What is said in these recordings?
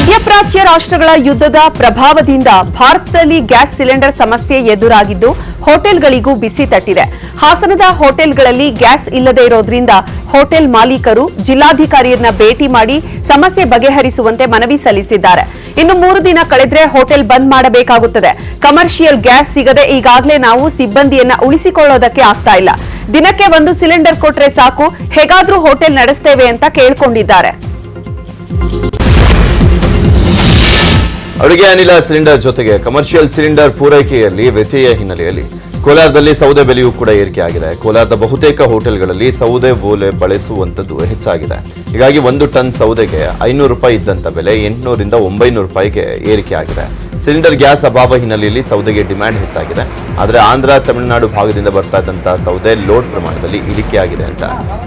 ಮಧ್ಯಪ್ರಾಚ್ಯ ರಾಷ್ಟ್ರಗಳ ಯುದ್ಧದ ಪ್ರಭಾವದಿಂದ ಭಾರತದಲ್ಲಿ ಗ್ಯಾಸ್ ಸಿಲಿಂಡರ್ ಸಮಸ್ಯೆ ಎದುರಾಗಿದ್ದು ಹೋಟೆಲ್ಗಳಿಗೂ ಬಿಸಿ ತಟ್ಟಿದೆ. ಹಾಸನದ ಹೋಟೆಲ್ಗಳಲ್ಲಿ ಗ್ಯಾಸ್ ಇಲ್ಲದೆ ಇರೋದ್ರಿಂದ ಹೋಟೆಲ್ ಮಾಲೀಕರು ಜಿಲ್ಲಾಧಿಕಾರಿಯನ್ನ ಭೇಟಿ ಮಾಡಿ ಸಮಸ್ಯೆ ಬಗೆಹರಿಸುವಂತೆ ಮನವಿ ಸಲ್ಲಿಸಿದ್ದಾರೆ. ಇನ್ನು 3 ದಿನ ಕಳೆದ್ರೆ ಹೋಟೆಲ್ ಬಂದ್ ಮಾಡಬೇಕಾಗುತ್ತದೆ. ಕಮರ್ಷಿಯಲ್ ಗ್ಯಾಸ್ ಸಿಗದೆ ಈಗಾಗಲೇ ನಾವು ಸಿಬ್ಬಂದಿಯನ್ನ ಉಳಿಸಿಕೊಳ್ಳೋದಕ್ಕೆ ಆಗ್ತಾ ಇಲ್ಲ. ದಿನಕ್ಕೆ 1 ಸಿಲಿಂಡರ್ ಕೊಟ್ರೆ ಸಾಕು, ಹೇಗಾದ್ರೂ ಹೋಟೆಲ್ ನಡೆಸ್ತೇವೆ ಅಂತ ಕೇಳ್ಕೊಂಡಿದ್ದಾರೆ. ಅಡುಗೆ ಅನಿಲ ಸಿಲಿಂಡರ್ ಜೊತೆಗೆ ಕಮರ್ಷಿಯಲ್ ಸಿಲಿಂಡರ್ ಪೂರೈಕೆಯಲ್ಲಿ ವ್ಯತ್ಯಯ ಹಿನ್ನೆಲೆಯಲ್ಲಿ ಕೋಲಾರದಲ್ಲಿ ಸೌದೆ ಬೆಲೆಯೂ ಕೂಡ ಏರಿಕೆಯಾಗಿದೆ. ಕೋಲಾರದ ಬಹುತೇಕ ಹೋಟೆಲ್ಗಳಲ್ಲಿ ಸೌದೆ ಓಲೆ ಬಳಸುವಂತದ್ದು ಹೆಚ್ಚಾಗಿದೆ. ಹೀಗಾಗಿ 1 ಟನ್ ಸೌದೆಗೆ 500 ರೂಪಾಯಿ ಇದ್ದಂತ ಬೆಲೆ 800 ರಿಂದ 900 ರೂಪಾಯಿಗೆ ಏರಿಕೆಯಾಗಿದೆ. ಸಿಲಿಂಡರ್ ಗ್ಯಾಸ್ ಅಭಾವ ಹಿನ್ನೆಲೆಯಲ್ಲಿ ಸೌದೆಗೆ ಡಿಮ್ಯಾಂಡ್ ಹೆಚ್ಚಾಗಿದೆ. ಆದರೆ ಆಂಧ್ರ ತಮಿಳುನಾಡು ಭಾಗದಿಂದ ಬರ್ತಾ ಇದ್ದಂತಹ ಸೌದೆ ಲೋಡ್ ಪ್ರಮಾಣದಲ್ಲಿ ಇಳಿಕೆಯಾಗಿದೆ ಅಂತ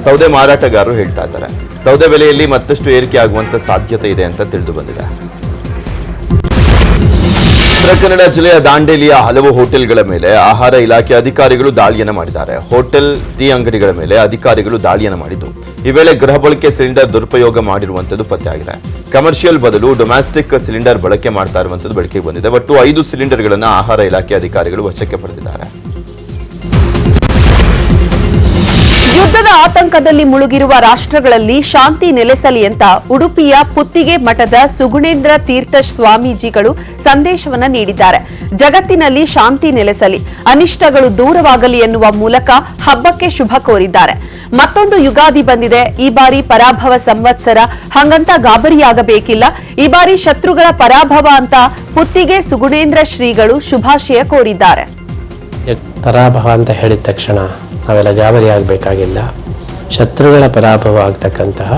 ಸೌದೆ ಮಾರಾಟಗಾರರು ಹೇಳ್ತಾ ಇದ್ದಾರೆ. ಸೌದೆ ಬೆಲೆಯಲ್ಲಿ ಮತ್ತಷ್ಟು ಏರಿಕೆ ಆಗುವಂತ ಸಾಧ್ಯತೆ ಇದೆ ಅಂತ ತಿಳಿದು ಬಂದಿದೆ. ಉತ್ತರ ಕನ್ನಡ ಜಿಲ್ಲೆಯ ದಾಂಡೇಲಿಯ ಹಲವು ಹೋಟೆಲ್ಗಳ ಮೇಲೆ ಆಹಾರ ಇಲಾಖೆ ಅಧಿಕಾರಿಗಳು ದಾಳಿಯನ್ನು ಮಾಡಿದ್ದಾರೆ. ಹೋಟೆಲ್, ಟೀ ಅಂಗಡಿಗಳ ಮೇಲೆ ಅಧಿಕಾರಿಗಳು ದಾಳಿಯನ್ನು ಮಾಡಿದ್ದು ಈ ವೇಳೆ ಗೃಹ ಬಳಕೆ ಸಿಲಿಂಡರ್ ದುರುಪಯೋಗ ಮಾಡಿರುವಂತದ್ದು ಪತ್ತೆಯಾಗಿದೆ. ಕಮರ್ಷಿಯಲ್ ಬದಲು ಡೊಮ್ಯಾಸ್ಟಿಕ್ ಸಿಲಿಂಡರ್ ಬಳಕೆ ಮಾಡ್ತಾ ಇರುವಂತದ್ದು ಬೆಳಕಿಗೆ ಬಂದಿದೆ. ಒಟ್ಟು 5 ಸಿಲಿಂಡರ್ಗಳನ್ನು ಆಹಾರ ಇಲಾಖೆ ಅಧಿಕಾರಿಗಳು ವಶಕ್ಕೆ ಪಡೆದಿದ್ದಾರೆ. ಯುದ್ಧದ ಆತಂಕದಲ್ಲಿ ಮುಳುಗಿರುವ ರಾಷ್ಟ್ರಗಳಲ್ಲಿ ಶಾಂತಿ ನೆಲೆಸಲಿ ಅಂತ ಉಡುಪಿಯ ಪುತ್ತಿಗೆ ಮಠದ ಸುಗುಣೇಂದ್ರ ತೀರ್ಥ ಸ್ವಾಮೀಜಿಗಳು ಸಂದೇಶವನ್ನ ನೀಡಿದ್ದಾರೆ. ಜಗತ್ತಿನಲ್ಲಿ ಶಾಂತಿ ನೆಲೆಸಲಿ, ಅನಿಷ್ಟಗಳು ದೂರವಾಗಲಿ ಎನ್ನುವ ಮೂಲಕ ಹಬ್ಬಕ್ಕೆ ಶುಭ ಕೋರಿದ್ದಾರೆ. ಮತ್ತೊಂದು ಯುಗಾದಿ ಬಂದಿದೆ. ಈ ಬಾರಿ ಪರಾಭವ ಸಂವತ್ಸರ, ಹಂಗಂತ ಗಾಬರಿಯಾಗಬೇಕಿಲ್ಲ. ಈ ಬಾರಿ ಶತ್ರುಗಳ ಪರಾಭವ ಅಂತ ಪುತ್ತಿಗೆ ಸುಗುಣೇಂದ್ರ ಶ್ರೀಗಳು ಶುಭಾಶಯ ಕೋರಿದ್ದಾರೆ. ಪರಾಭವ ಅಂತ ಹೇಳಿದ ತಕ್ಷಣ ನಾವೆಲ್ಲ ಗಾಬರಿ ಆಗಬೇಕಾಗಿಲ್ಲ. ಶತ್ರುಗಳ ಪರಾಭವ ಆಗ್ತಕ್ಕಂತಹ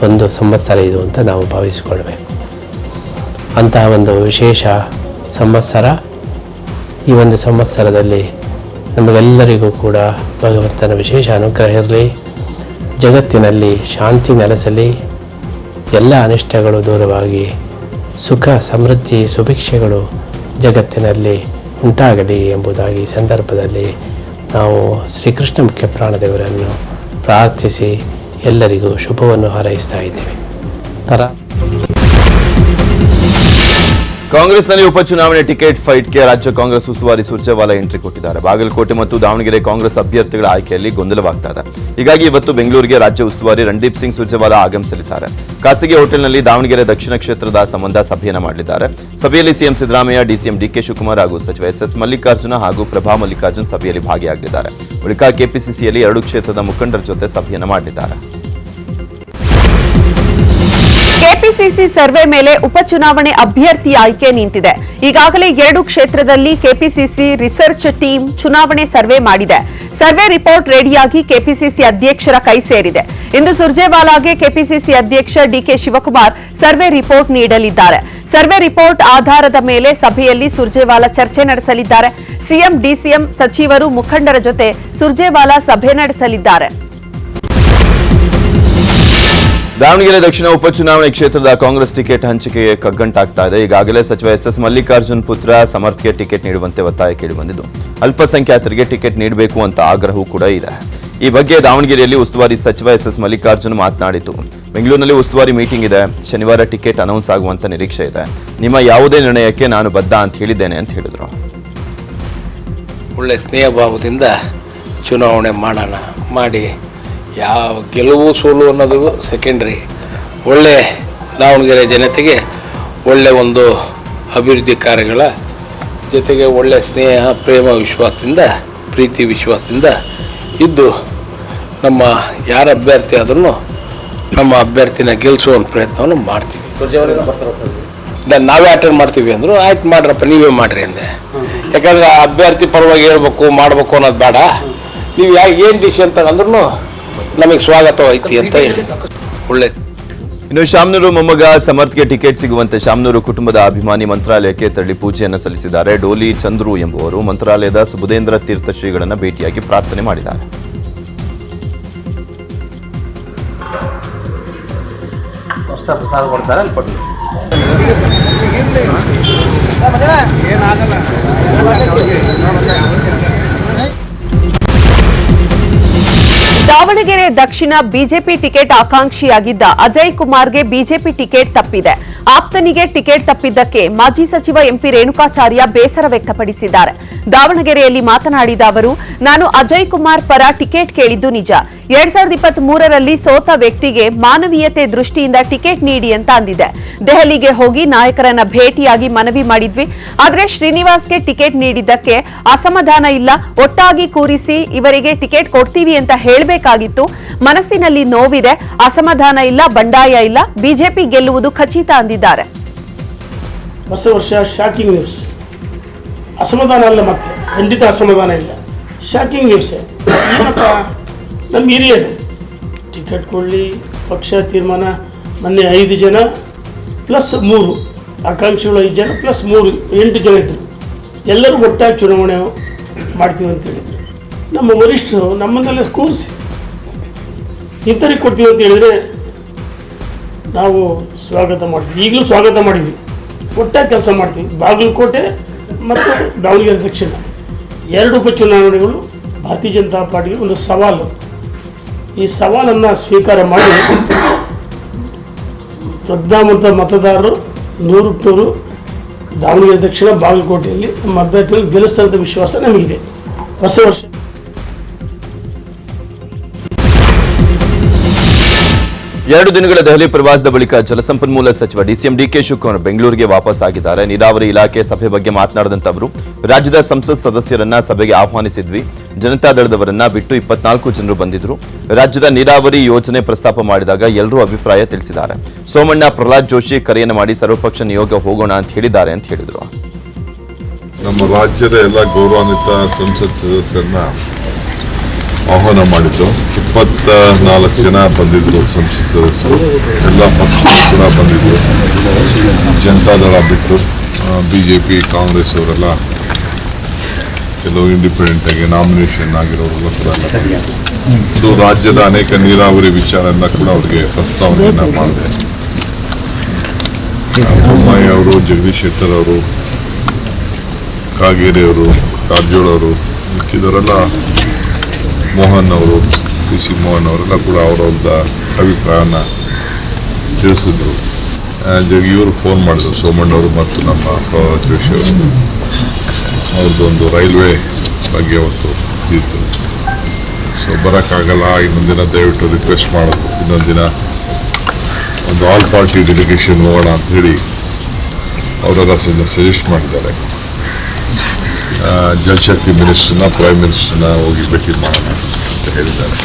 ಒಂದು ಸಂವತ್ಸರ ಇದು ಅಂತ ನಾವು ಭಾವಿಸಿಕೊಳ್ಬೇಕು. ಅಂತಹ ಒಂದು ವಿಶೇಷ ಸಂವತ್ಸರ. ಈ ಒಂದು ಸಂವತ್ಸರದಲ್ಲಿ ನಮಗೆಲ್ಲರಿಗೂ ಕೂಡ ಭಗವಂತನ ವಿಶೇಷ ಅನುಗ್ರಹ ಇರಲಿ. ಜಗತ್ತಿನಲ್ಲಿ ಶಾಂತಿ ನೆಲೆಸಲಿ, ಎಲ್ಲ ಅನಿಷ್ಟಗಳು ದೂರವಾಗಿ ಸುಖ, ಸಮೃದ್ಧಿ, ಸುಭಿಕ್ಷೆಗಳು ಜಗತ್ತಿನಲ್ಲಿ ಉಂಟಾಗಲಿ ಎಂಬುದಾಗಿ ಈ ಸಂದರ್ಭದಲ್ಲಿ ನಾವು ಶ್ರೀಕೃಷ್ಣ ಮುಖ್ಯ ಪ್ರಾಣದೇವರನ್ನು ಪ್ರಾರ್ಥಿಸಿ ಎಲ್ಲರಿಗೂ ಶುಭವನ್ನು ಹಾರೈಸ್ತಾ ಇದ್ದೇವೆ. ಕಾಂಗ್ರೆಸ್ನಲ್ಲಿ ಉಪಚುನಾವಣೆ ಟಿಕೆಟ್ ಫೈಟ್ಗೆ ರಾಜ್ಯ ಕಾಂಗ್ರೆಸ್ ಉಸ್ತುವಾರಿ ಸುರ್ಜೇವಾಲಾ ಎಂಟ್ರಿ ಕೊಟ್ಟಿದ್ದಾರೆ. ಬಾಗಲಕೋಟೆ ಮತ್ತು ದಾವಣಗೆರೆ ಕಾಂಗ್ರೆಸ್ ಅಭ್ಯರ್ಥಿಗಳ ಆಯ್ಕೆಯಲ್ಲಿ ಗೊಂದಲವಾಗ್ತಾ ಇದೆ. ಹೀಗಾಗಿ ಇವತ್ತು ಬೆಂಗಳೂರಿಗೆ ರಾಜ್ಯ ಉಸ್ತುವಾರಿ ರಣದೀಪ್ ಸಿಂಗ್ ಸುರ್ಜೇವಾಲಾ ಆಗಮಿಸಲಿದ್ದಾರೆ. ಖಾಸಗಿ ಹೋಟೆಲ್ನಲ್ಲಿ ದಾವಣಗೆರೆ ದಕ್ಷಿಣ ಕ್ಷೇತ್ರದ ಸಂಬಂಧ ಸಭೆಯನ್ನು ಮಾಡಲಿದ್ದಾರೆ. ಸಭೆಯಲ್ಲಿ CM Siddaramaiah, DCM DK Shivakumar ಹಾಗೂ ಸಚಿವ ಎಸ್ ಮಲ್ಲಿಕಾರ್ಜುನ ಹಾಗೂ ಪ್ರಭಾ ಮಲ್ಲಿಕಾರ್ಜುನ್ ಸಭೆಯಲ್ಲಿ ಭಾಗಿಯಾಗಲಿದ್ದಾರೆ. ಬಳಿಕ ಕೆಪಿಸಿಸಿಯಲ್ಲಿ 2 ಕ್ಷೇತ್ರದ ಮುಖಂಡರ ಜೊತೆ ಸಭೆಯನ್ನು ಮಾಡಲಿದ್ದಾರೆ. ಕೆಪಿಸಿಸಿ ಸರ್ವೆ ಮೇಲೆ ಉಪಚುನಾವಣೆ ಅಭ್ಯರ್ಥಿ ಆಯ್ಕೆ ನಿಂತಿದೆ. ಈಗಾಗಲೇ 2 ಕ್ಷೇತ್ರದಲ್ಲಿ ಕೆಪಿಸಿಸಿ ರಿಸರ್ಚ್ ಟೀಮ್ ಚುನಾವಣೆ ಸರ್ವೆ ಮಾಡಿದೆ. ಸರ್ವೆ ರಿಪೋರ್ಟ್ ರೆಡಿಯಾಗಿ ಕೆಪಿಸಿಸಿ ಅಧ್ಯಕ್ಷರ ಕೈ ಸೇರಿದೆ. ಇಂದು ಸುರ್ಜೇವಾಲಾಗೆ ಕೆಪಿಸಿಸಿ ಅಧ್ಯಕ್ಷ ಡಿಕೆ ಶಿವಕುಮಾರ್ ಸರ್ವೆ ರಿಪೋರ್ಟ್ ನೀಡಲಿದ್ದಾರೆ. ಸರ್ವೆ ರಿಪೋರ್ಟ್ ಆಧಾರದ ಮೇಲೆ ಸಭೆಯಲ್ಲಿ ಸುರ್ಜೇವಾಲಾ ಚರ್ಚೆ ನಡೆಸಲಿದ್ದಾರೆ. ಸಿಎಂ, ಡಿಸಿಎಂ, ಸಚಿವರು, ಮುಖಂಡರ ಜೊತೆ ಸುರ್ಜೇವಾಲಾ ಸಭೆ ನಡೆಸಲಿದ್ದಾರೆ. ದಾವಣಗೆರೆ ದಕ್ಷಿಣ ಉಪಚುನಾವಣೆ ಕ್ಷೇತ್ರದ ಕಾಂಗ್ರೆಸ್ ಟಿಕೆಟ್ ಹಂಚಿಕೆಗೆ ಕಗ್ಗಂಟಾಗ್ತಾ ಇದೆ. ಈಗಾಗಲೇ ಸಚಿವ ಎಸ್ ಮಲ್ಲಿಕಾರ್ಜುನ್ ಪುತ್ರ ಸಮರ್ಥ್ಗೆ ಟಿಕೆಟ್ ನೀಡುವಂತೆ ಒತ್ತಾಯ ಕೇಳಿಬಂದಿದ್ದು ಅಲ್ಪಸಂಖ್ಯಾತರಿಗೆ ಟಿಕೆಟ್ ನೀಡಬೇಕು ಅಂತ ಆಗ್ರಹವೂ ಕೂಡ ಇದೆ. ಈ ಬಗ್ಗೆ ದಾವಣಗೆರೆಯಲ್ಲಿ ಉಸ್ತುವಾರಿ ಸಚಿವ ಎಸ್ ಮಲ್ಲಿಕಾರ್ಜುನ್ ಮಾತನಾಡಿದ್ದು, ಬೆಂಗಳೂರಿನಲ್ಲಿ ಉಸ್ತುವಾರಿ ಮೀಟಿಂಗ್ ಇದೆ, ಶನಿವಾರ ಟಿಕೆಟ್ ಅನೌನ್ಸ್ ಆಗುವಂತ ನಿರೀಕ್ಷೆ ಇದೆ. ನಿಮ್ಮ ಯಾವುದೇ ನಿರ್ಣಯಕ್ಕೆ ನಾನು ಬದ್ಧ ಅಂತ ಹೇಳಿದ್ದೇನೆ ಅಂತ ಹೇಳಿದರು. ಒಳ್ಳೆ ಸ್ನೇಹ ಭಾವದಿಂದ ಚುನಾವಣೆ ಮಾಡಿ ಯಾವ ಗೆಲುವು ಸೋಲು ಅನ್ನೋದು ಸೆಕೆಂಡ್ರಿ. ಒಳ್ಳೆ ದಾವಣಗೆರೆ ಜನತೆಗೆ ಒಳ್ಳೆ ಒಂದು ಅಭಿವೃದ್ಧಿ ಕಾರ್ಯಗಳ ಜೊತೆಗೆ ಒಳ್ಳೆ ಸ್ನೇಹ, ಪ್ರೇಮ, ವಿಶ್ವಾಸದಿಂದ, ಪ್ರೀತಿ ವಿಶ್ವಾಸದಿಂದ ಇದ್ದು ನಮ್ಮ ಯಾರ ಅಭ್ಯರ್ಥಿ ಆದ್ರೂ ನಮ್ಮ ಅಭ್ಯರ್ಥಿನ ಗೆಲ್ಲಿಸುವಂಥ ಪ್ರಯತ್ನವನ್ನು ಮಾಡ್ತೀವಿ. ನಾವೇ ಅಟೆಂಡ್ ಮಾಡ್ತೀವಿ ಅಂದರು. ಆಯ್ತು ಮಾಡ್ರಪ್ಪ, ನೀವೇ ಮಾಡಿರಿ ಅಂದೆ. ಯಾಕಂದರೆ ಅಭ್ಯರ್ಥಿ ಪರವಾಗಿ ಹೇಳ್ಬೇಕು ಮಾಡಬೇಕು ಅನ್ನೋದು ಬೇಡ. ನೀವು ಏನು ಡಿಸಿಷನ್ ತಗೊಂಡ್ರು ನಮಗೆ ಸ್ವಾಗತ ಐತಿ ಅಂತ ಹೇಳಿ ಒಳ್ಳೆ. ಇನ್ನು ಶಾಮನೂರು ಮೊಮ್ಮಗ ಸಮರ್ಥ್ಗೆ ಟಿಕೆಟ್ ಸಿಗುವಂತೆ ಶಾಮನೂರು ಕುಟುಂಬದ ಅಭಿಮಾನಿ ಮಂತ್ರಾಲಯಕ್ಕೆ ತೆರಳಿ ಪೂಜೆಯನ್ನು ಸಲ್ಲಿಸಿದ್ದಾರೆ. ಡೋಲಿ ಚಂದ್ರು ಎಂಬುವರು ಮಂತ್ರಾಲಯದ ಸುಬುಧೇಂದ್ರ ತೀರ್ಥ ಶ್ರೀಗಳನ್ನು ಭೇಟಿಯಾಗಿ ಪ್ರಾರ್ಥನೆ ಮಾಡಿದ್ದಾರೆ. ದಾವಣಗೆರೆ ದಕ್ಷಿಣ ಬಿಜೆಪಿ ಟಿಕೆಟ್ ಆಕಾಂಕ್ಷಿಯಾಗಿದ್ದ ಅಜಯ್ ಕುಮಾರ್ಗೆ ಬಿಜೆಪಿ ಟಿಕೆಟ್ ತಪ್ಪಿದೆ. ಆಪ್ತನಿಗೆ ಟಿಕೆಟ್ ತಪ್ಪಿದ್ದಕ್ಕೆ ಮಾಜಿ ಸಚಿವ ಎಂಪಿ ರೇಣುಕಾಚಾರ್ಯ ಬೇಸರ ವ್ಯಕ್ತಪಡಿಸಿದ್ದಾರೆ. ದಾವಣಗೆರೆಯಲ್ಲಿ ಮಾತನಾಡಿದ ಅವರು, ನಾನು ಅಜಯ್ ಕುಮಾರ್ ಪರ ಟಿಕೆಟ್ ಕೇಳಿದ್ದು ನಿಜ. 2023ರಲ್ಲಿ ಸೋತ ವ್ಯಕ್ತಿಗೆ ಮಾನವೀಯತೆ ದೃಷ್ಟಿಯಿಂದ ಟಿಕೆಟ್ ನೀಡಿ ಅಂತ ಅಂದಿದೆ. ದೆಹಲಿಗೆ ಹೋಗಿ ನಾಯಕರನ್ನ ಭೇಟಿಯಾಗಿ ಮನವಿ ಮಾಡಿದ್ವಿ. ಆದರೆ ಶ್ರೀನಿವಾಸ್ಗೆ ಟಿಕೆಟ್ ನೀಡಿದ್ದಕ್ಕೆ ಅಸಮಾಧಾನ ಇಲ್ಲ. ಒಟ್ಟಾಗಿ ಕೂರಿಸಿ ಇವರಿಗೆ ಟಿಕೆಟ್ ಕೊಡ್ತೀವಿ ಅಂತ ಹೇಳಬೇಕಾಗಿತ್ತು. ಮನಸ್ಸಿನಲ್ಲಿ ನೋವಿದೆ, ಅಸಮಾಧಾನ ಇಲ್ಲ, ಬಂಡಾಯ ಇಲ್ಲ. ಬಿಜೆಪಿ ಗೆಲ್ಲುವುದು ಖಚಿತ ಅಂದಿದ್ದಾರೆ. ಹೊಸ ವರ್ಷ ಶಾಕಿಂಗ್ ನ್ಯೂಸ್. ಅಸಮಾಧಾನ ಅಲ್ಲ, ಮತ್ತೆ ಖಂಡಿತ ಅಸಮಾಧಾನ ಇಲ್ಲ. ಶಾಕಿಂಗ್ ನ್ಯೂಸ್ ಏನಪ್ಪ, ನಮ್ಮ ಹಿರಿಯರು ಟಿಕೆಟ್ ಕೊಡಲಿ, ಪಕ್ಷ ತೀರ್ಮಾನ. ಮೊನ್ನೆ 5 ಜನ ಪ್ಲಸ್ 3 ಆಕಾಂಕ್ಷಿಗಳು, 5 ಜನ ಪ್ಲಸ್ 3 8 ಜನ ಇದ್ದರು. ಎಲ್ಲರೂ ಒಟ್ಟಾಗಿ ಚುನಾವಣೆ ಮಾಡ್ತೀವಿ ಅಂತ ಹೇಳಿದ್ರು. ನಮ್ಮ ವರಿಷ್ಠರು ನಮ್ಮನ್ನೆಲ್ಲ ಕೂರಿಸಿ ಇಂಥವ್ರಿಗೆ ಕೊಡ್ತೀವಿ ಅಂತ ಹೇಳಿದರೆ ನಾವು ಸ್ವಾಗತ ಮಾಡ್ತೀವಿ. ಈಗಲೂ ಸ್ವಾಗತ ಮಾಡಿದ್ವಿ, ಒಟ್ಟಾಗಿ ಕೆಲಸ ಮಾಡ್ತೀವಿ. ಬಾಗಲಕೋಟೆ ಮತ್ತು ದಾವಣಗೆರೆ ದಕ್ಷಿಣ 2 ಉಪಚುನಾವಣೆಗಳು ಭಾರತೀಯ ಜನತಾ ಪಾರ್ಟಿಗೆ ಒಂದು ಸವಾಲು. ಈ ಸವಾಲನ್ನು ಸ್ವೀಕಾರ ಮಾಡಿ ಪ್ರಜ್ಞಾವಂತ ಮತದಾರರು 100% ದಾವಣಗೆರೆ ದಕ್ಷಿಣ ಬಾಗಲಕೋಟೆಯಲ್ಲಿ ನಮ್ಮ ಅಭ್ಯರ್ಥಿಗಳು ಗೆಲ್ಲಿಸ್ತಾರಂಥ ವಿಶ್ವಾಸ ನಮಗಿದೆ. ಹೊಸ ವರ್ಷ 2 ದಿನಗಳ ದೆಹಲಿ ಪ್ರವಾಸದ ಬಳಿಕ ಜಲಸಂಪನ್ಮೂಲ ಸಚಿವ ಡಿಸಿಎಂ ಡಿಕೆ ಶಿವಕುಮಾರ್ ಬೆಂಗಳೂರಿಗೆ ವಾಪಸ್ ಆಗಿದ್ದಾರೆ. ನೀರಾವರಿ ಇಲಾಖೆ ಸಭೆ ಬಗ್ಗೆ ಮಾತನಾಡಿದಂತ ಅವರು, ರಾಜ್ಯದ ಸಂಸತ್ ಸದಸ್ಯರನ್ನ ಸಭೆಗೆ ಆಹ್ವಾನಿಸಿದ್ವಿ. ಜನತಾದಳದವರನ್ನ ಬಿಟ್ಟು 24 ಜನರು ಬಂದಿದ್ರು. ರಾಜ್ಯದ ನೀರಾವರಿ ಯೋಜನೆ ಪ್ರಸ್ತಾಪ ಮಾಡಿದಾಗ ಎಲ್ಲರೂ ಅಭಿಪ್ರಾಯ ತಿಳಿಸಿದ್ದಾರೆ. ಸೋಮಣ್ಣ, ಪ್ರಹ್ಲಾದ್ ಜೋಶಿ ಕರೆಯನ್ನು ಮಾಡಿ ಸರ್ವಪಕ್ಷ ನಿಯೋಗ ಹೋಗೋಣ ಅಂತ ಹೇಳಿದ್ದಾರೆ ಅಂತ ಹೇಳಿದ್ರು. ನಮ್ಮ ರಾಜ್ಯದ ಎಲ್ಲ ಗೌರವಾನ್ವಿತ ಸಂಸತ್ ಸದಸ್ಯರನ್ನ ಆಹ್ವಾನ ಮಾಡಿದ್ದು. 24 ಜನ ಬಂದಿದ್ರು ಸಂಸತ್ ಸದಸ್ಯರು. ಎಲ್ಲ ಪಕ್ಷಗಳು ಕೂಡ ಬಂದಿದ್ರು. ಜನತಾದಳ ಬಿಟ್ಟು ಬಿಜೆಪಿ, ಕಾಂಗ್ರೆಸ್ ಅವರೆಲ್ಲ, ಕೆಲವು ಇಂಡಿಪೆಂಡೆಂಟ್ ಆಗಿ ನಾಮಿನೇಷನ್ ಆಗಿರೋರು ಕೂಡ ಇದು ರಾಜ್ಯದ ಅನೇಕ ನೀರಾವರಿ ವಿಚಾರನ ಕೂಡ ಅವರಿಗೆ ಪ್ರಸ್ತಾವನೆಯನ್ನ ಮಾಡಿದೆ. ಬೊಮ್ಮಾಯಿ ಅವರು, ಜಗದೀಶ್ ಶೆಟ್ಟರ್ ಅವರು, ಕಾಗೇರಿ ಅವರು, ಕಾರಜೋಳ ಅವರು, ಇದರೆಲ್ಲ, ಮೋಹನ್ ಅವರು, ಸಿ ಮೋಹನ್ ಅವರೆಲ್ಲ ಕೂಡ ಅವರವ್ರದ ಅಭಿಪ್ರಾಯನ ತಿಳಿಸಿದ್ರು. ಇವರು ಫೋನ್ ಮಾಡಿದ್ರು, ಸೋಮಣ್ಣವರು ಮತ್ತು ನಮ್ಮ ಪ್ರಹ್ಲಾದ್ ಜೋಶಿ ಅವರು. ಅವ್ರದ್ದೊಂದು ರೈಲ್ವೆ ಬಗ್ಗೆ ಅವತ್ತು ಇತ್ತು. ಸೊ ಬರೋಕ್ಕಾಗಲ್ಲ, ಇನ್ನೊಂದು ದಿನ ದಯವಿಟ್ಟು ರಿಕ್ವೆಸ್ಟ್ ಮಾಡೋದು, ಇನ್ನೊಂದು ದಿನ ಒಂದು ಆಲ್ ಪಾರ್ಟಿ ಡೆಲಿಗೇಷನ್ ಹೋಗೋಣ ಅಂತ ಹೇಳಿ ಅವರೆಲ್ಲ ಸಜೆಸ್ಟ್ ಮಾಡಿದ್ದಾರೆ. ಜಲಶಕ್ತಿ ಮಿನಿಸ್ಟರ್ನ, ಪ್ರೈಮ್ ಮಿನಿಸ್ಟರ್ನ ಹೋಗಿ ಭೇಟಿ ಮಾಡೋಣ ಅಂತ ಹೇಳಿದ್ದಾರೆ.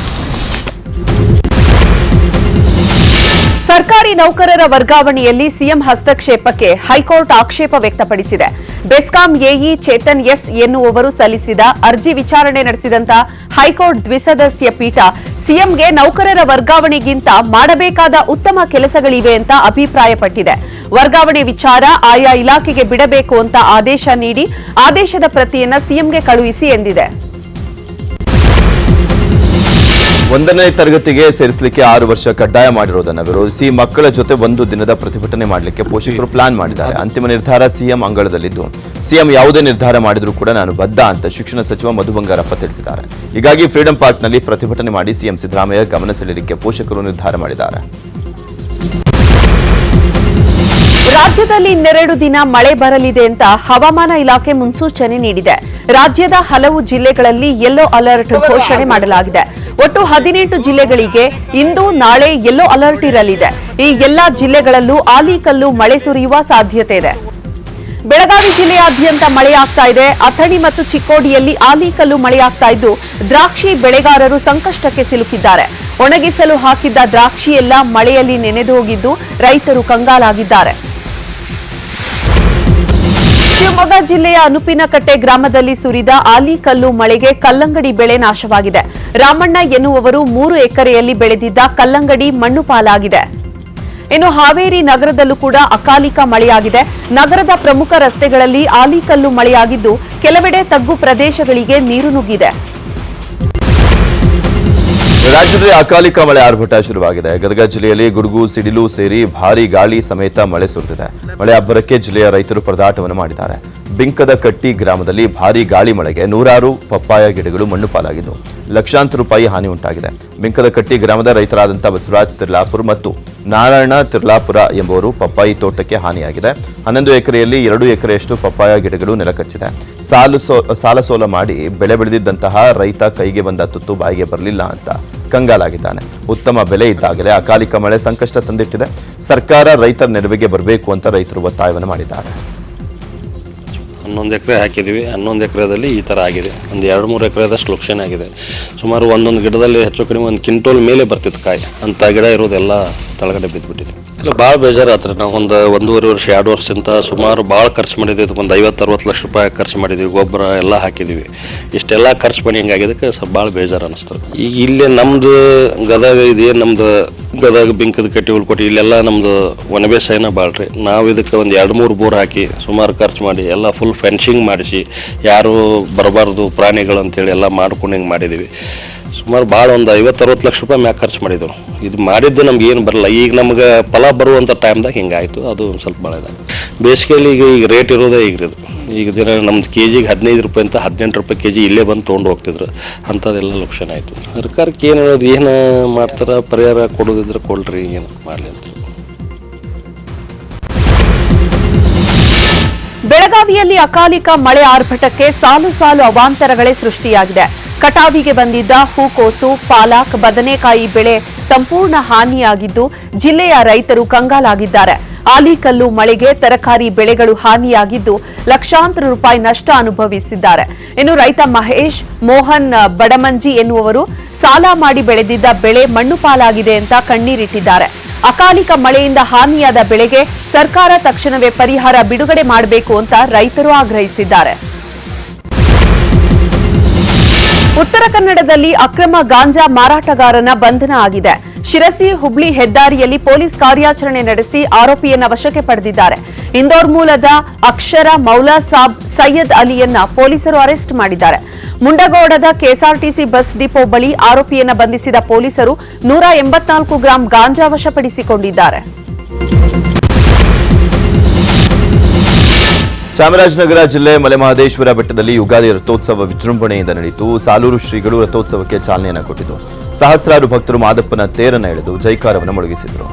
ಸರ್ಕಾರಿ ನೌಕರರ ವರ್ಗಾವಣೆಯಲ್ಲಿ ಸಿಎಂ ಹಸ್ತಕ್ಷೇಪಕ್ಕೆ ಹೈಕೋರ್ಟ್ ಆಕ್ಷೇಪ ವ್ಯಕ್ತಪಡಿಸಿದೆ. ಬೆಸ್ಕಾಂ ಎಇ ಚೇತನ್ ಎಸ್ ಎನ್ನುವವರು ಸಲ್ಲಿಸಿದ ಅರ್ಜಿ ವಿಚಾರಣೆ ನಡೆಸಿದಂತ ಹೈಕೋರ್ಟ್ ದ್ವಿಸದಸ್ಯ ಪೀಠ ಸಿಎಂಗೆ ನೌಕರರ ವರ್ಗಾವಣೆಗಿಂತ ಮಾಡಬೇಕಾದ ಉತ್ತಮ ಕೆಲಸಗಳಿವೆ ಅಂತ ಅಭಿಪ್ರಾಯಪಟ್ಟಿದೆ. ವರ್ಗಾವಣೆ ವಿಚಾರ ಆಯಾ ಇಲಾಖೆಗೆ ಬಿಡಬೇಕು ಅಂತ ಆದೇಶ ನೀಡಿ ಆದೇಶದ ಪ್ರತಿಯನ್ನ ಸಿಎಂಗೆ ಕಳುಹಿಸಿ ಎಂದಿದೆ. 1ನೇ ತರಗತಿಗೆ ಸೇರಿಸಲಿಕ್ಕೆ 6 ವರ್ಷ ಕಡ್ಡಾಯ ಮಾಡಿರೋದನ್ನು ವಿರೋಧಿಸಿ ಮಕ್ಕಳ ಜೊತೆ 1 ದಿನದ ಪ್ರತಿಭಟನೆ ಮಾಡಲಿಕ್ಕೆ ಪೋಷಕರು ಪ್ಲಾನ್ ಮಾಡಿದ್ದಾರೆ. ಅಂತಿಮ ನಿರ್ಧಾರ ಸಿಎಂ ಅಂಗಳದಲ್ಲಿದ್ದು, ಸಿಎಂ ಯಾವುದೇ ನಿರ್ಧಾರ ಮಾಡಿದ್ರೂ ಕೂಡ ನಾನು ಬದ್ಧ ಅಂತ ಶಿಕ್ಷಣ ಸಚಿವ ಮಧು ಬಂಗಾರಪ್ಪ ತಿಳಿಸಿದ್ದಾರೆ. ಹೀಗಾಗಿ ಫ್ರೀಡಂ ಪಾರ್ಕ್ನಲ್ಲಿ ಪ್ರತಿಭಟನೆ ಮಾಡಿ ಸಿಎಂ ಸಿದ್ದರಾಮಯ್ಯ ಗಮನ ಸೆಳೆಯಲಿಕ್ಕೆ ಪೋಷಕರು ನಿರ್ಧಾರ ಮಾಡಿದ್ದಾರೆ. ರಾಜ್ಯದಲ್ಲಿ ಇನ್ನೆರಡು ದಿನ ಮಳೆ ಬರಲಿದೆ ಅಂತ ಹವಾಮಾನ ಇಲಾಖೆ ಮುನ್ಸೂಚನೆ ನೀಡಿದೆ. ರಾಜ್ಯದ ಹಲವು ಜಿಲ್ಲೆಗಳಲ್ಲಿ ಯೆಲ್ಲೋ ಅಲರ್ಟ್ ಘೋಷಣೆ ಮಾಡಲಾಗಿದೆ. ಒಟ್ಟು 18 ಜಿಲ್ಲೆಗಳಿಗೆ ಇಂದು ನಾಳೆ ಯೆಲ್ಲೋ ಅಲರ್ಟ್ ಇರಲಿದೆ. ಈ ಎಲ್ಲಾ ಜಿಲ್ಲೆಗಳಲ್ಲೂ ಆಲಿಕಲ್ಲು ಮಳೆ ಸುರಿಯುವ ಸಾಧ್ಯತೆ ಇದೆ. ಬೆಳಗಾವಿ ಜಿಲ್ಲೆಯಾದ್ಯಂತ ಮಳೆಯಾಗ್ತಾ ಇದೆ. ಅಥಣಿ ಮತ್ತು ಚಿಕ್ಕೋಡಿಯಲ್ಲಿ ಆಲಿಕಲ್ಲು ಮಳೆಯಾಗ್ತಾ ಇದ್ದು ದ್ರಾಕ್ಷಿ ಬೆಳೆಗಾರರು ಸಂಕಷ್ಟಕ್ಕೆ ಸಿಲುಕಿದ್ದಾರೆ. ಒಣಗಿಸಲು ಹಾಕಿದ್ದ ದ್ರಾಕ್ಷಿಯೆಲ್ಲ ಮಳೆಯಲ್ಲಿ ನೆನೆದು ಹೋಗಿದ್ದು ರೈತರು ಕಂಗಾಲಾಗಿದ್ದಾರೆ. ಶಿವಮೊಗ್ಗ ಜಿಲ್ಲೆಯ ಅನುಪಿನಕಟ್ಟೆ ಗ್ರಾಮದಲ್ಲಿ ಸುರಿದ ಆಲಿಕಲ್ಲು ಮಳೆಗೆ ಕಲ್ಲಂಗಡಿ ಬೆಳೆ ನಾಶವಾಗಿದೆ. ರಾಮಣ್ಣ ಎನ್ನುವವರು 3 ಎಕರೆಯಲ್ಲಿ ಬೆಳೆದಿದ್ದ ಕಲ್ಲಂಗಡಿ ಮಣ್ಣು ಪಾಲಾಗಿದೆ. ಇನ್ನು ಹಾವೇರಿ ನಗರದಲ್ಲೂ ಕೂಡ ಅಕಾಲಿಕ ಮಳೆಯಾಗಿದೆ. ನಗರದ ಪ್ರಮುಖ ರಸ್ತೆಗಳಲ್ಲಿ ಆಲಿಕಲ್ಲು ಮಳೆಯಾಗಿದ್ದು ಕೆಲವೆಡೆ ತಗ್ಗು ಪ್ರದೇಶಗಳಿಗೆ ನೀರು ನುಗ್ಗಿದೆ. ರಾಜ್ಯದಲ್ಲಿ ಅಕಾಲಿಕ ಮಳೆ ಆರ್ಭಟ ಶುರುವಾಗಿದೆ. ಗದಗ ಜಿಲ್ಲೆಯಲ್ಲಿ ಗುಡುಗು ಸಿಡಿಲು ಸೇರಿ ಭಾರೀ ಗಾಳಿ ಸಮೇತ ಮಳೆ ಸುರಿದಿದೆ. ಮಳೆ ಅಬ್ಬರಕ್ಕೆ ಜಿಲ್ಲೆಯ ರೈತರು ಪರದಾಟವನ್ನು ಮಾಡಿದ್ದಾರೆ. ಬಿಂಕದ ಕಟ್ಟಿ ಗ್ರಾಮದಲ್ಲಿ ಭಾರೀ ಗಾಳಿ ಮಳೆಗೆ ನೂರಾರು ಪಪ್ಪಾಯ ಗಿಡಗಳು ಮಣ್ಣು ಪಾಲಾಗಿದ್ದು ಲಕ್ಷಾಂತರ ರೂಪಾಯಿ ಹಾನಿ ಉಂಟಾಗಿದೆ. ಬಿಂಕದ ಕಟ್ಟಿ ಗ್ರಾಮದ ರೈತರಾದಂಥ ಬಸವರಾಜ್ ತಿರ್ಲಾಪುರ್ ಮತ್ತು ನಾರಾಯಣ ತಿರ್ಲಾಪುರ ಎಂಬುವರು ಪಪ್ಪಾಯಿ ತೋಟಕ್ಕೆ ಹಾನಿಯಾಗಿದೆ. 11 ಎಕರೆಯಲ್ಲಿ 2 ಎಕರೆಯಷ್ಟು ಪಪ್ಪಾಯ ಗಿಡಗಳು ನೆಲಕಚ್ಚಿದೆ. ಸಾಲ ಸೋಲ ಮಾಡಿ ಬೆಳೆ ಬೆಳೆದಿದ್ದಂತಹ ರೈತ ಕೈಗೆ ಬಂದ ತುತ್ತು ಬಾಯಿಗೆ ಬರಲಿಲ್ಲ ಅಂತ ಕಂಗಾಲಾಗಿದ್ದಾನೆ. ಉತ್ತಮ ಬೆಲೆ ಇದ್ದಾಗಲೇ ಅಕಾಲಿಕ ಮಳೆ ಸಂಕಷ್ಟ ತಂದಿಟ್ಟಿದೆ. ಸರ್ಕಾರ ರೈತರ ನೆರವಿಗೆ ಬರಬೇಕು ಅಂತ ರೈತರು ಒತ್ತಾಯವನ್ನು ಮಾಡಿದ್ದಾರೆ. 11 ಎಕರೆ ಹಾಕಿದ್ದೀವಿ. 11 ಎಕರೆದಲ್ಲಿ ಈ ಥರ ಆಗಿದೆ. ಒಂದು 2-3 ಎಕರೆದಷ್ಟು ಲಕ್ಷಣ ಆಗಿದೆ. ಸುಮಾರು ಒಂದೊಂದು ಗಿಡದಲ್ಲಿ ಹೆಚ್ಚು ಕಡಿಮೆ 1 ಕ್ವಿಂಟಲ್ ಮೇಲೆ ಬರ್ತಿತ್ತು ಕಾಯಿ. ಅಂಥ ಗಿಡ ಇರೋದೆಲ್ಲ ತಳಗಡೆ ಬಿದ್ದುಬಿಟ್ಟಿದೆ. ಇಲ್ಲ ಭಾಳ ಬೇಜಾರಾತ್ರಿ. ನಾವು ಒಂದು 1.5 ವರ್ಷ 2 ವರ್ಷದಿಂದ ಸುಮಾರು ಭಾಳ ಖರ್ಚು ಮಾಡಿದ್ದೀವಿ. ಒಂದು 50-60 ಲಕ್ಷ ರೂಪಾಯಿ ಖರ್ಚು ಮಾಡಿದ್ದೀವಿ. ಗೊಬ್ಬರ ಎಲ್ಲ ಹಾಕಿದ್ದೀವಿ. ಇಷ್ಟೆಲ್ಲ ಖರ್ಚು ಮಾಡಿ ಹಿಂಗಾಗಿದ್ದಕ್ಕೆ ಸ್ವಲ್ಪ ಭಾಳ ಬೇಜಾರು ಅನ್ನಿಸ್ತದೆ. ಈಗ ಇಲ್ಲೇ ನಮ್ಮದು ಗದಗ ಇದೇನು ನಮ್ಮದು ಗದಗ ಬಿಂಕದ ಕಟ್ಟಿ ಉಳ್ಕೊಟ್ಟು ಇಲ್ಲೆಲ್ಲ ನಮ್ಮದು ಒಣ ಬೇಸಾಯನ ಭಾಳ ರೀ. ನಾವು ಇದಕ್ಕೆ ಒಂದು 2-3 ಬೋರ್ ಹಾಕಿ ಸುಮಾರು ಖರ್ಚು ಮಾಡಿ ಎಲ್ಲ ಫುಲ್ ಫೆನ್ಸಿಂಗ್ ಮಾಡಿಸಿ ಯಾರು ಬರಬಾರ್ದು ಪ್ರಾಣಿಗಳು ಅಂತೇಳಿ ಎಲ್ಲ ಮಾಡ್ಕೊಂಡು ಹಿಂಗೆ ಮಾಡಿದ್ದೀವಿ. ಸುಮಾರು ಭಾಳ ಒಂದು 50-60 ಲಕ್ಷ ರೂಪಾಯಿ ಮ್ಯಾಗ ಖರ್ಚು ಮಾಡಿದ್ದೆವು. ಇದು ಮಾಡಿದ್ದು ನಮ್ಗೆ ಏನು ಬರಲ್ಲ. ಈಗ ನಮ್ಗೆ ಫಲ ಬರುವಂಥ ಟೈಮ್ದಾಗ ಹಿಂಗಾಯಿತು. ಅದು ಒಂದು ಸ್ವಲ್ಪ ಭಾಳ ಇದಾಗಿದೆ. ಬೇಸಿಗೆಯಲ್ಲಿ ಈಗ ರೇಟ್ ಇರೋದೇ ಈಗ ದಿನ ನಮ್ದು ಕೆಜಿಗೆ 15 ರೂಪಾಯಿ ಅಂತ 18 ರೂಪಾಯಿ ಕೆಜಿ ಇಲ್ಲೇ ಬಂದು ತೊಗೊಂಡು ಹೋಗ್ತಿದ್ರು. ಅಂಥದ್ದೆಲ್ಲ ಲಕ್ಷಣ ಆಯಿತು. ಸರ್ಕಾರಕ್ಕೆ ಏನು ಹೇಳೋದು, ಏನು ಮಾಡ್ತಾರೆ, ಪರಿಹಾರ ಕೊಡೋದಿದ್ರೆ ಕೊಡ್ರಿ, ಏನು ಮಾಡಲಿ ಅಂತ. ಬೆಳಗಾವಿಯಲ್ಲಿ ಅಕಾಲಿಕ ಮಳೆ ಆರ್ಭಟಕ್ಕೆ ಸಾಲು ಸಾಲು ಅವಾಂತರಗಳೇ ಸೃಷ್ಟಿಯಾಗಿದೆ. ಕಟಾವಿಗೆ ಬಂದಿದ್ದ ಹೂಕೋಸು, ಪಾಲಕ್, ಬದನೆಕಾಯಿ ಬೆಳೆ ಸಂಪೂರ್ಣ ಹಾನಿಯಾಗಿದ್ದು ಜಿಲ್ಲೆಯ ರೈತರು ಕಂಗಾಲಾಗಿದ್ದಾರೆ. ಆಲಿಕಲ್ಲು ಮಳೆಗೆ ತರಕಾರಿ ಬೆಳೆಗಳು ಹಾನಿಯಾಗಿದ್ದು ಲಕ್ಷಾಂತರ ರೂಪಾಯಿ ನಷ್ಟ ಅನುಭವಿಸಿದ್ದಾರೆ. ಇನ್ನು ರೈತ ಮಹೇಶ್ ಮೋಹನ್ ಬಡಮಂಜಿ ಎನ್ನುವರು ಸಾಲ ಮಾಡಿ ಬೆಳೆದಿದ್ದ ಬೆಳೆ ಮಣ್ಣು ಪಾಲಾಗಿದೆ ಅಂತ ಕಣ್ಣೀರಿಟ್ಟಿದ್ದಾರೆ. ಅಕಾಲಿಕ ಮಳೆಯಿಂದ ಹಾನಿಯಾದ ಬೆಳೆಗೆ ಸರ್ಕಾರ ತಕ್ಷಣವೇ ಪರಿಹಾರ ಬಿಡುಗಡೆ ಮಾಡಬೇಕು ಅಂತ ರೈತರು ಆಗ್ರಹಿಸಿದ್ದಾರೆ. ಉತ್ತರ ಕನ್ನಡದಲ್ಲಿ ಅಕ್ರಮ ಗಾಂಜಾ ಮಾರಾಟಗಾರನ ಬಂಧನ ಆಗಿದೆ. ಶಿರಸಿ ಹುಬ್ಳಿ ಹೆದ್ದಾರಿಯಲ್ಲಿ ಪೊಲೀಸ್ ಕಾರ್ಯಾಚರಣೆ ನಡೆಸಿ ಆರೋಪಿಯನ್ನ ವಶಕ್ಕೆ ಪಡೆದಿದ್ದಾರೆ. ಇಂದೋರ್ ಮೂಲದ ಅಕ್ಷರ ಮೌಲಾ ಸಾಬ್ ಸೈಯದ್ ಅಲಿಯನ್ನ ಪೊಲೀಸರು ಅರೆಸ್ಟ್ ಮಾಡಿದ್ದಾರೆ. ಮುಂಡಗೋಡದ ಕೆಎಸ್ಆರ್ಟಿಸಿ ಬಸ್ ಡಿಪೋ ಬಳಿ ಆರೋಪಿಯನ್ನ ಬಂಧಿಸಿದ ಪೊಲೀಸರು 184 ಗ್ರಾಂ ಗಾಂಜಾ ವಶಪಡಿಸಿಕೊಂಡಿದ್ದಾರೆ. ಚಾಮರಾಜನಗರ ಜಿಲ್ಲೆ ಮಲೆಮಹದೇಶ್ವರ ಬೆಟ್ಟದಲ್ಲಿ ಯುಗಾದಿ ರಥೋತ್ಸವ ವಿಜೃಂಭಣೆಯಿಂದ ನಡೆಯಿತು. ಸಾಲೂರು ಶ್ರೀಗಳು ರಥೋತ್ಸವಕ್ಕೆ ಚಾಲನೆಯನ್ನು ಕೊಟ್ಟಿದ್ದು ಸಹಸ್ರಾರು ಭಕ್ತರು ಮಾದಪ್ಪನ ತೇರನ್ನು ಎಳೆದು ಜೈಕಾರವನ್ನು ಮೊಳಗಿಸಿದರು.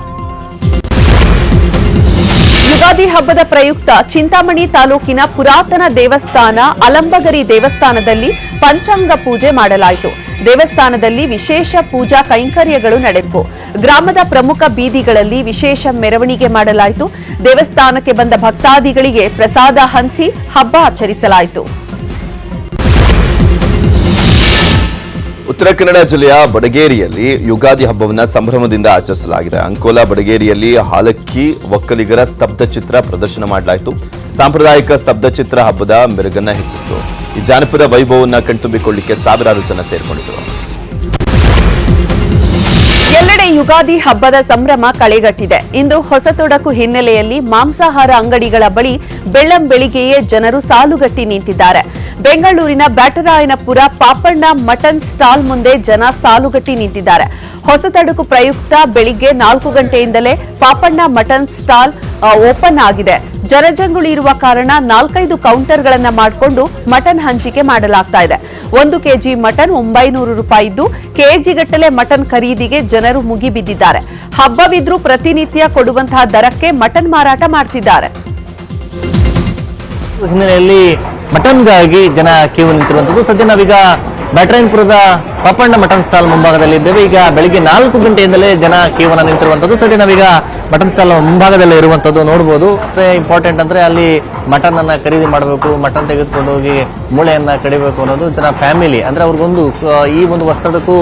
ಯುಗಾದಿ ಹಬ್ಬದ ಪ್ರಯುಕ್ತ ಚಿಂತಾಮಣಿ ತಾಲೂಕಿನ ಪುರಾತನ ದೇವಸ್ಥಾನ ಅಲಂಬಗರಿ ದೇವಸ್ಥಾನದಲ್ಲಿ ಪಂಚಾಂಗ ಪೂಜೆ ಮಾಡಲಾಯಿತು. ದೇವಸ್ಥಾನದಲ್ಲಿ ವಿಶೇಷ ಪೂಜಾ ಕೈಂಕರ್ಯಗಳು ನಡೆದವು. ಗ್ರಾಮದ ಪ್ರಮುಖ ಬೀದಿಗಳಲ್ಲಿ ವಿಶೇಷ ಮೆರವಣಿಗೆ ಮಾಡಲಾಯಿತು. ದೇವಸ್ಥಾನಕ್ಕೆ ಬಂದ ಭಕ್ತಾದಿಗಳಿಗೆ ಪ್ರಸಾದ ಹಂಚಿ ಹಬ್ಬ ಆಚರಿಸಲಾಯಿತು. ಉತ್ತರ ಕನ್ನಡ ಜಿಲ್ಲೆಯ ಬಡಗೇರಿಯಲ್ಲಿ ಯುಗಾದಿ ಹಬ್ಬವನ್ನು ಸಂಭ್ರಮದಿಂದ ಆಚರಿಸಲಾಗಿದೆ. ಅಂಕೋಲಾ ಬಡಗೇರಿಯಲ್ಲಿ ಹಾಲಕ್ಕಿ ಒಕ್ಕಲಿಗರ ಸ್ತಬ್ಧ ಚಿತ್ರ ಪ್ರದರ್ಶನ ಮಾಡಲಾಯಿತು. ಸಾಂಪ್ರದಾಯಿಕ ಸ್ತಬ್ಧ ಚಿತ್ರ ಹಬ್ಬದ ಮೆರುಗನ್ನ ಹೆಚ್ಚಿಸಿತು. ಈ ಜಾನಪದ ವೈಭವವನ್ನು ಕಣ್ತುಂಬಿಕೊಳ್ಳಿಕ್ಕೆ ಸಾವಿರಾರು ಜನ ಸೇರಿಕೊಂಡಿದ್ದರು. ಎಲ್ಲೆಡೆ ಯುಗಾದಿ ಹಬ್ಬದ ಸಂಭ್ರಮ ಕಳೆಗಟ್ಟಿದೆ. ಇಂದು ಹೊಸತೊಡಕು ಹಿನ್ನೆಲೆಯಲ್ಲಿ ಮಾಂಸಾಹಾರ ಅಂಗಡಿಗಳ ಬಳಿ ಬೆಳ್ಳಂ ಬೆಳಿಗ್ಗೆಯೇ ಜನರು ಸಾಲುಗಟ್ಟಿ ನಿಂತಿದ್ದಾರೆ. ಬೆಂಗಳೂರಿನ ಬ್ಯಾಟರಾಯನಪುರ ಪಾಪಣ್ಣ ಮಟನ್ ಸ್ಟಾಲ್ ಮುಂದೆ ಜನ ಸಾಲುಗಟ್ಟಿ ನಿಂತಿದ್ದಾರೆ. ಹೊಸತೊಡಕು ಪ್ರಯುಕ್ತ ಬೆಳಿಗ್ಗೆ 4 ಗಂಟೆಯಿಂದಲೇ ಪಾಪಣ್ಣ ಮಟನ್ ಸ್ಟಾಲ್ ಓಪನ್ ಆಗಿದೆ. ಜನಜಂಗುಳಿ ಇರುವ ಕಾರಣ 4-5 ಕೌಂಟರ್ಗಳನ್ನು ಮಾಡಿಕೊಂಡು ಮಟನ್ ಹಂಚಿಕೆ ಮಾಡಲಾಗ್ತಾ ಇದೆ. 1 ಕೆಜಿ ಮಟನ್ 900 ರೂಪಾಯಿ ಇದ್ದು ಕೆಜಿಗಟ್ಟಲೆ ಮಟನ್ ಖರೀದಿಗೆ ಜನರು ಮುಗಿಬಿದ್ದಿದ್ದಾರೆ. ಹಬ್ಬವಿದ್ರೂ ಪ್ರತಿನಿತ್ಯ ಕೊಡುವಂತಹ ದರಕ್ಕೆ ಮಟನ್ ಮಾರಾಟ ಮಾಡ್ತಿದ್ದಾರೆ. ಹಿನ್ನೆಲೆಯಲ್ಲಿ ಮಟನ್ಗಾಗಿ ಜನ ಕ್ಯೂ ನಿಂತಿರುವಂಥದ್ದು. ಸದ್ಯ ನಾವೀಗ ಬ್ಯಾಟರಾಯನಪುರದ ಪಾಪಣ್ಣ ಮಟನ್ ಸ್ಟಾಲ್ ಮುಂಭಾಗದಲ್ಲಿ ಇದ್ದೇವೆ. ಈಗ ಬೆಳಿಗ್ಗೆ 4 ಗಂಟೆಯಿಂದಲೇ ಜನ ಕ್ಯೂವನ್ನು ನಿಂತಿರುವಂಥದ್ದು. ಸದ್ಯ ನಾವೀಗ ಮಟನ್ ಸ್ಟಾಲ್ ಮುಂಭಾಗದಲ್ಲೇ ಇರುವಂಥದ್ದು ನೋಡ್ಬೋದು. ಇಂಪಾರ್ಟೆಂಟ್ ಅಂದರೆ ಅಲ್ಲಿ ಮಟನ್ ಅನ್ನ ಖರೀದಿ ಮಾಡಬೇಕು, ಮಟನ್ ತೆಗೆದುಕೊಂಡು ಹೋಗಿ ಮೂಳೆಯನ್ನ ಕಡಿಬೇಕು ಅನ್ನೋದು ಜನ ಫ್ಯಾಮಿಲಿ ಅಂದರೆ ಅವ್ರಿಗೊಂದು ಈ ಒಂದು ವಸ್ತುಕ್ಕೂ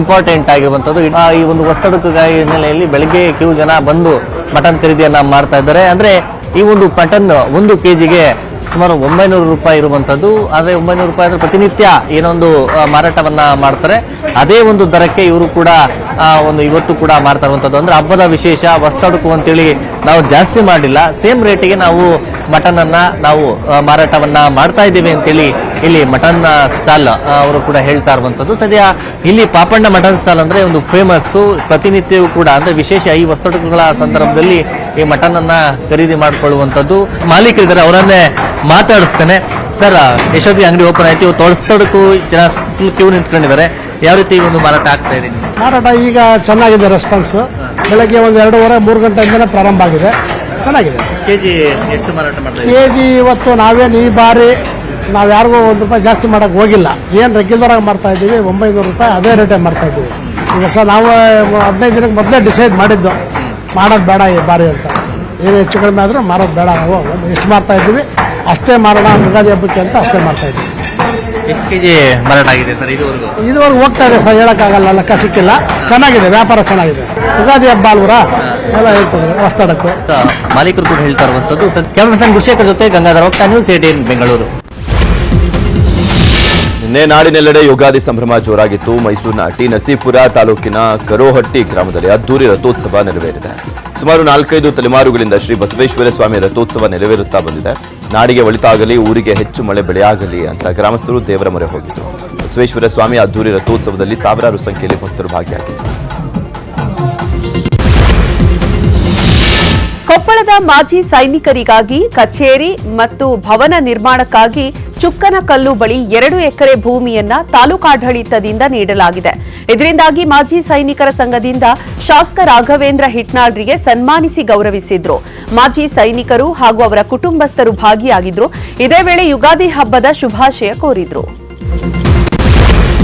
ಇಂಪಾರ್ಟೆಂಟ್ ಆಗಿರುವಂಥದ್ದು. ಈ ಒಂದು ವಸ್ತುಕ್ಕಾಗಿ ಹಿನ್ನೆಲೆಯಲ್ಲಿ ಬೆಳಿಗ್ಗೆ ಕ್ಯೂ ಜನ ಬಂದು ಮಟನ್ ಖರೀದಿಯನ್ನ ಮಾಡ್ತಾ ಇದ್ದಾರೆ. ಅಂದರೆ ಈ ಒಂದು ಮಟನ್ 1 ಕೆಜಿಗೆ ಸುಮಾರು 900 ರೂಪಾಯಿ ಇರುವಂಥದ್ದು. ಆದರೆ 900 ರೂಪಾಯಿ ಅಂದರೆ ಪ್ರತಿನಿತ್ಯ ಏನೊಂದು ಮಾರಾಟವನ್ನ ಮಾಡ್ತಾರೆ. ಅದೇ ಒಂದು ದರಕ್ಕೆ ಇವರು ಕೂಡ ಒಂದು ಇವತ್ತು ಕೂಡ ಮಾಡ್ತಾ ಇರುವಂಥದ್ದು. ಅಂದರೆ ಹಬ್ಬದ ವಿಶೇಷ ವಸ್ತುಡುಕು ಅಂತೇಳಿ ನಾವು ಜಾಸ್ತಿ ಮಾಡಿಲ್ಲ, ಸೇಮ್ ರೇಟಿಗೆ ನಾವು ಮಟನನ್ನು ನಾವು ಮಾರಾಟವನ್ನು ಮಾಡ್ತಾ ಇದ್ದೀವಿ ಅಂತೇಳಿ ಇಲ್ಲಿ ಮಟನ್ ಸ್ಟಾಲ್ ಅವರು ಕೂಡ ಹೇಳ್ತಾ ಇರುವಂಥದ್ದು. ಸದ್ಯ ಇಲ್ಲಿ ಪಾಪಣ್ಣ ಮಟನ್ ಸ್ಟಾಲ್ ಅಂದರೆ ಒಂದು ಫೇಮಸ್ಸು, ಪ್ರತಿನಿತ್ಯವೂ ಕೂಡ ಅಂದರೆ ವಿಶೇಷ ಈ ವಸ್ತುಗಳ ಸಂದರ್ಭದಲ್ಲಿ ಈ ಮಟನನ್ನು ಖರೀದಿ ಮಾಡಿಕೊಳ್ಳುವಂಥದ್ದು. ಮಾಲೀಕರಿದ್ದಾರೆ, ಅವರನ್ನೇ ಮಾತಾಡಿಸ್ತೇನೆ. ಸರ್, ಯಶೋಧಿ ಅಂಗಡಿ ಓಪನ್ ಆಯ್ತು, ಇವತ್ತು ವಸ್ತುಡುಕು ಜನ ಫುಲ್ ಕ್ಯೂ ನಿಂತ್ಕೊಂಡಿದ್ದಾರೆ. ಯಾವ ರೀತಿ ಒಂದು ಮಾರಾಟ ಆಗ್ತಾ ಇದೆ? ಮಾರಾಟ ಈಗ ಚೆನ್ನಾಗಿದೆ, ರೆಸ್ಪಾನ್ಸ್. ಬೆಳಗ್ಗೆ ಒಂದು 2:30-3 ಗಂಟೆಯಿಂದಲೇ ಪ್ರಾರಂಭ ಆಗಿದೆ, ಚೆನ್ನಾಗಿದೆ. ಕೆಜಿ ಎಷ್ಟು ಮಾರಾಟ ಮಾಡ್ತಾ ಇದ್ದೀವಿ? ಕೆಜಿ ಇವತ್ತು ನಾವೇನು ಈ ಬಾರಿ ನಾವು ಯಾರಿಗೂ ₹1 ಜಾಸ್ತಿ ಮಾಡೋಕ್ಕೆ ಹೋಗಿಲ್ಲ. ಏನು ರೆಗ್ಯುಲರ್ ಆಗಿ ಮಾಡ್ತಾ ಇದ್ದೀವಿ, ₹900 ಅದೇ ರೇಟೇ ಮಾಡ್ತಾ ಇದ್ದೀವಿ. ಈ ವರ್ಷ ನಾವು 15 ದಿನಕ್ಕೆ ಮೊದಲೇ ಡಿಸೈಡ್ ಮಾಡಿದ್ದು ಮಾಡೋದು ಬೇಡ ಈ ಬಾರಿ ಅಂತ. ಏನು ಹೆಚ್ಚು ಕಡಿಮೆ ಆದರೂ ಮಾರೋದು ಬೇಡ, ನಾವು ಎಷ್ಟು ಮಾಡ್ತಾ ಇದ್ದೀವಿ ಅಷ್ಟೇ ಮಾರೋಣ ಯುಗಾದಿ ಹಬ್ಬಕ್ಕೆ ಅಂತ ಅಷ್ಟೇ ಮಾಡ್ತಾ ಇದ್ದೀವಿ. ಎಷ್ಟು ಕೆಜಿ ಮಾರಾಟ ಆಗಿದೆ ಸರ್ ಇದುವರೆಗೂ ಹೋಗ್ತಾ ಇದೆ ಸರ್, ಹೇಳೋಕ್ಕಾಗಲ್ಲ, ಲೆಕ್ಕ ಸಿಕ್ಕಿಲ್ಲ. ಚೆನ್ನಾಗಿದೆ, ವ್ಯಾಪಾರ ಚೆನ್ನಾಗಿದೆ. ಯುಗಾದಿ ಹಬ್ಬ ಅಲ್ವರಾ ಎಲ್ಲ ಹೇಳ್ತಾರೆ ವಸ್ತುಡಕ್ಕೆ. ಮಾಲೀಕರು ಕೂಡ ಹೇಳ್ತಾ ಇರುವಂಥದ್ದು. ಕ್ಯಾಮರಾ ಪರ್ಸನ್ ಗುರುಶೇಖರ್ ಜೊತೆ ಗಂಗಾಧರ್ ಹೋಗ್ತಾ ನ್ಯೂಸ್ 18 ಬೆಂಗಳೂರು. ನಿನ್ನೆ ನಾಡಿನೆಲ್ಲೆಡೆ ಯುಗಾದಿ ಸಂಭ್ರಮ ಜೋರಾಗಿತ್ತು. ಮೈಸೂರಿನ ಟಿ ನರಸೀಪುರ ತಾಲೂಕಿನ ಕರೋಹಟ್ಟಿ ಗ್ರಾಮದಲ್ಲಿ ಅದ್ದೂರಿ ರಥೋತ್ಸವ ನೆರವೇರಿದೆ. ಸುಮಾರು 4-5 ತಲೆಮಾರುಗಳಿಂದ ಶ್ರೀ ಬಸವೇಶ್ವರ ಸ್ವಾಮಿ ರಥೋತ್ಸವ ನೆರವೇರುತ್ತಾ ಬಂದಿದೆ. ನಾಡಿಗೆ ಒಳಿತಾಗಲಿ, ಊರಿಗೆ ಹೆಚ್ಚು ಮಳೆ ಬೆಳೆಯಾಗಲಿ ಅಂತ ಗ್ರಾಮಸ್ಥರು ದೇವರ ಮೊರೆ ಹೋಗಿದ್ರು. ಬಸವೇಶ್ವರ ಸ್ವಾಮಿ ಅದ್ದೂರಿ ರಥೋತ್ಸವದಲ್ಲಿ ಸಾವಿರಾರು ಸಂಖ್ಯೆಯಲ್ಲಿ ಭಕ್ತರು ಭಾಗಿಯಾಗಿದ್ದರು. ಕೊಪ್ಪಳದ ಮಾಜಿ ಸೈನಿಕರಿಗಾಗಿ ಕಚೇರಿ ಮತ್ತು ಭವನ ನಿರ್ಮಾಣಕ್ಕಾಗಿ ಚುಕ್ಕನಕಲ್ಲು ಬಳಿ 2 ಎಕರೆ ಭೂಮಿಯನ್ನ ತಾಲೂಕಾಡಳಿತದಿಂದ ನೀಡಲಾಗಿದೆ. ಇದರಿಂದಾಗಿ ಮಾಜಿ ಸೈನಿಕರ ಸಂಘದಿಂದ ಶಾಸಕ ರಾಘವೇಂದ್ರ ಹಿಟ್ನಾಳ್ರಿಗೆ ಸನ್ಮಾನಿಸಿ ಗೌರವಿಸಿದ್ರು. ಮಾಜಿ ಸೈನಿಕರು ಹಾಗೂ ಅವರ ಕುಟುಂಬಸ್ಥರು ಭಾಗಿಯಾಗಿದ್ರು. ಇದೇ ವೇಳೆ ಯುಗಾದಿ ಹಬ್ಬದ ಶುಭಾಶಯ ಕೋರಿದ್ರು.